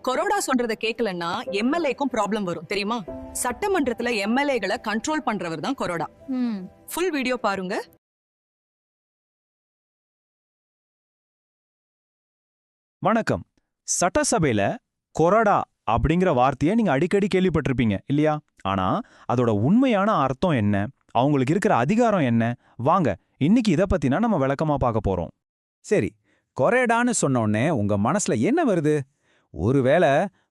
கொரோடா சொல்றத கேட்கலன்னா எம்எல்ஏக்கும் ப்ராப்ளம் வரும் தெரியுமா? சட்டமன்றத்துல எம்எல்ஏகளை கண்ட்ரோல் பண்றவர் தான் கொரோடா. ஃபுல் வீடியோ பாருங்க. வணக்கம். சட்டசபையில கொறடா அப்படிங்கிற வார்த்தையை நீங்க அடிக்கடி கேள்விப்பட்டிருப்பீங்க இல்லையா? ஆனா அதோட உண்மையான அர்த்தம் என்ன, அவங்களுக்கு இருக்கிற அதிகாரம் என்ன, வாங்க இன்னைக்கு இத பத்தினா நம்ம விளக்கமா பார்க்க போறோம். சரி, கொரேடான்னு சொன்னோன்னே உங்க மனசுல என்ன வருது? ஒருவேளை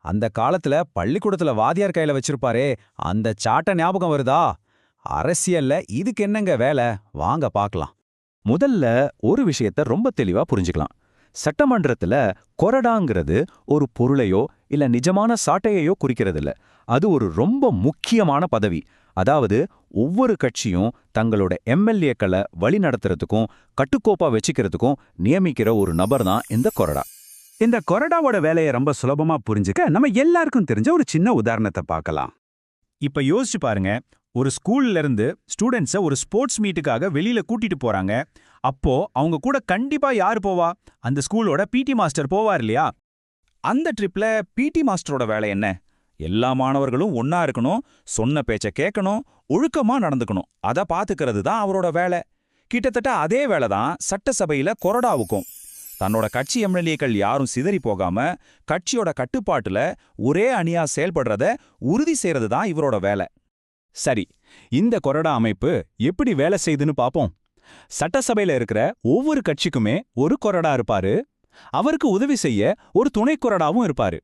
அந்த காலத்துல பள்ளிக்கூடத்துல வாத்தியார் கையில வச்சிருப்பாரே அந்த சாட்ட ஞாபகம் வருதா? அரசியல்ல இதுக்கு என்னங்க வேலை? வாங்க பார்க்கலாம். முதல்ல ஒரு விஷயத்த ரொம்ப தெளிவா புரிஞ்சுக்கலாம். சட்டமன்றத்துல கொறடாங்கிறது ஒரு பொருளையோ இல்ல நிஜமான சாட்டையையோ குறிக்கிறது இல்ல. அது ஒரு ரொம்ப முக்கியமான பதவி. அதாவது ஒவ்வொரு கட்சியும் தங்களோட எம்எல்ஏக்களை வழி நடத்துறதுக்கும் கட்டுக்கோப்பா வச்சுக்கிறதுக்கும் நியமிக்கிற ஒரு நபர் தான் இந்த கொறடா. இந்த கொரடாவோட வேலையை ரொம்ப சுலபமா புரிஞ்சுக்க நம்ம எல்லாருக்கும் தெரிஞ்ச ஒரு சின்ன உதாரணத்தை பார்க்கலாம். இப்ப யோசிச்சு பாருங்க, ஒரு ஸ்கூல்ல இருந்து ஸ்டூடெண்ட்ஸை ஒரு ஸ்போர்ட்ஸ் மீட்டுக்காக வெளியில கூட்டிட்டு போறாங்க. அப்போ அவங்க கூட கண்டிப்பா யார் போவா? அந்த ஸ்கூலோட பிடி மாஸ்டர் போவார் இல்லையா? அந்த ட்ரிப்ல பிடி மாஸ்டரோட வேலை என்ன? எல்லா மாணவர்களும் ஒன்னா இருக்கணும், சொன்ன பேச்ச கேட்கணும், ஒழுக்கமா நடந்துக்கணும். அத பாத்துக்கிறது தான் அவரோட வேலை. கிட்டத்தட்ட அதே வேலை தான் சட்டசபையில கொறடாவுக்கும். தன்னோட கட்சி எம்எல்ஏக்கள் யாரும் சிதறி போகாம கட்சியோட கட்டுப்பாட்டுல ஒரே அணியா செயல்படுறத உறுதி செய்யறது தான் இவரோட வேலை. சரி, இந்த கொறடா அமைப்பு எப்படி வேலை செய்யுதுன்னு பாப்போம். சட்டசபையில இருக்கிற ஒவ்வொரு கட்சிக்குமே ஒரு கொறடா இருப்பாரு. அவருக்கு உதவி செய்ய ஒரு துணை கொறடாவும் இருப்பாரு.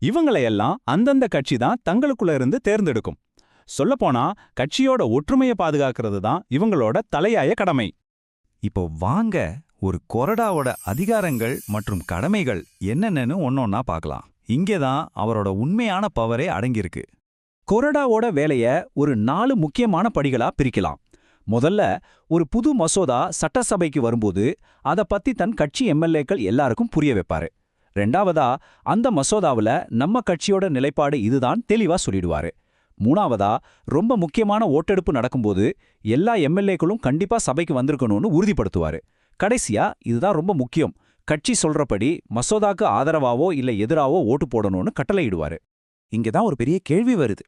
இவங்களையெல்லாம் அந்தந்த கட்சி தான் தங்களுக்குள்ள இருந்து தேர்ந்தெடுக்கும். சொல்லப்போனா கட்சியோட ஒற்றுமையை பாதுகாக்கிறது தான் இவங்களோட தலையாய கடமை. இப்போ வாங்க ஒரு கொரடாவோட அதிகாரங்கள் மற்றும் கடமைகள் என்னென்னு ஒன்னொன்னா பார்க்கலாம். இங்கேதான் அவரோட உண்மையான பவரே அடங்கியிருக்கு. கொறடாவோட வேலைய ஒரு 4 முக்கியமான படிகளா பிரிக்கலாம். முதல்ல, ஒரு புது மசோதா சட்டசபைக்கு வரும்போது அத பத்தி தன் கட்சி எம்எல்ஏக்கள் எல்லாருக்கும் புரிய வைப்பாரு. ரெண்டாவதா, அந்த மசோதாவுல நம்ம கட்சியோட நிலைப்பாடு இதுதான் தெளிவா சொல்லிடுவாரு. மூணாவதா, ரொம்ப முக்கியமான ஓட்டெடுப்பு நடக்கும்போது எல்லா எம்எல்ஏக்களும் கண்டிப்பா சபைக்கு வந்திருக்கணும்னு உறுதிப்படுத்துவாரு. கடைசியா, இதுதான் ரொம்ப முக்கியம், கட்சி சொல்றபடி மசோதாக்கு ஆதரவாவோ இல்ல எதிராவோ ஓட்டு போடணும்னு கட்டளையிடுவாரு. இங்கதான் ஒரு பெரிய கேள்வி வருது.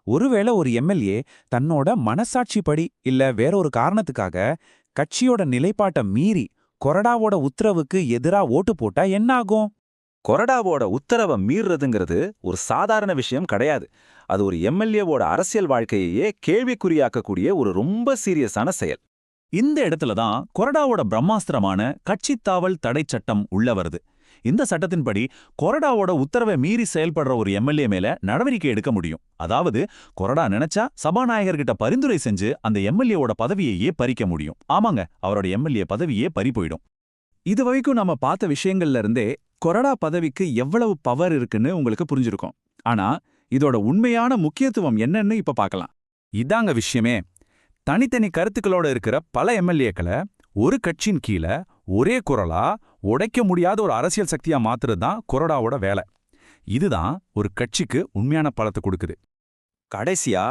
ஒருவேளை ஒரு எம்எல்ஏ தன்னோட மனசாட்சிப்படி இல்ல வேற ஒரு காரணத்துக்காக கட்சியோட நிலைப்பாட்டை மீறி கொரடாவோட உத்தரவுக்கு எதிரா ஓட்டு போட்டா என்ன ஆகும்? கொறடாவோட உத்தரவை மீறுறதுங்கிறது ஒரு சாதாரண விஷயம் கிடையாது. அது ஒரு எம்எல்ஏவோட அரசியல் வாழ்க்கையையே கேள்விக்குறியாக்கக்கூடிய ஒரு ரொம்ப சீரியஸான செயல். இந்த இடத்துல தான் கொறடாவோட பிரம்மாஸ்திரமான கட்சித்தாவல் தடை சட்டம் உள்ள வருது. இந்த சட்டத்தின்படி கொறடாவோட உத்தரவை மீறி செயல்படுற ஒரு எம்எல்ஏ மேல நடவடிக்கை எடுக்க முடியும். அதாவது கொறடா நினைச்சா சபாநாயகர்கிட்ட பரிந்துரை செஞ்சு அந்த எம்எல்ஏவோட பதவியையே பறிக்க முடியும். ஆமாங்க, அவரோட எம்எல்ஏ பதவியே பறி போயிடும். இது வரைக்கும் நம்ம பார்த்த விஷயங்கள்ல இருந்தே கொரடா பதவிக்கு எவ்வளவு பவர் இருக்குன்னு உங்களுக்கு புரிஞ்சிருக்கும். ஆனா இதோட உண்மையான முக்கியத்துவம் என்னன்னு இப்ப பார்க்கலாம். இதாங்க விஷயமே. தனித்தனி கருத்துக்களோட இருக்கிற பல எம்எல்ஏக்களை ஒரு கட்சியின் கீழே ஒரே குரலா உடைக்க முடியாத ஒரு அரசியல் சக்தியா மாத்துறது தான் கொறடாவோட வேலை. இதுதான் ஒரு கட்சிக்கு உண்மையான பலத்தை கொடுக்குது. கடைசியா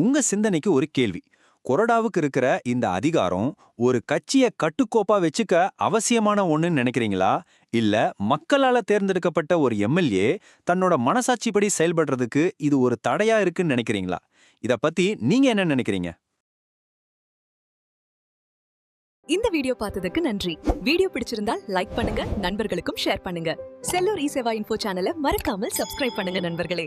உங்க சிந்தனைக்கு ஒரு கேள்வி. கொறடாவுக்கு இருக்கிற இந்த அதிகாரம் ஒரு கட்சியை கட்டுக்கோப்பா வச்சுக்க அவசியமான ஒண்ணுன்னு நினைக்கிறீங்களா? இல்ல மக்களால தேர்ந்தெடுக்கப்பட்ட ஒரு எம்எல்ஏ தன்னோட மனசாட்சிப்படி செயல்படுறதுக்கு இது ஒரு தடையா இருக்குன்னு நினைக்கிறீங்களா? இத பத்தி நீங்க என்ன நினைக்கிறீங்க? இந்த வீடியோ பார்த்ததுக்கு நன்றி. வீடியோ பிடிச்சிருந்தால் லைக் பண்ணுங்க, நண்பர்களுக்கும் ஷேர் பண்ணுங்க. செல்லூர் இ சேவா இன்ஃபோ சேனலை மறக்காமல் சப்ஸ்கிரைப் பண்ணுங்க நண்பர்களே.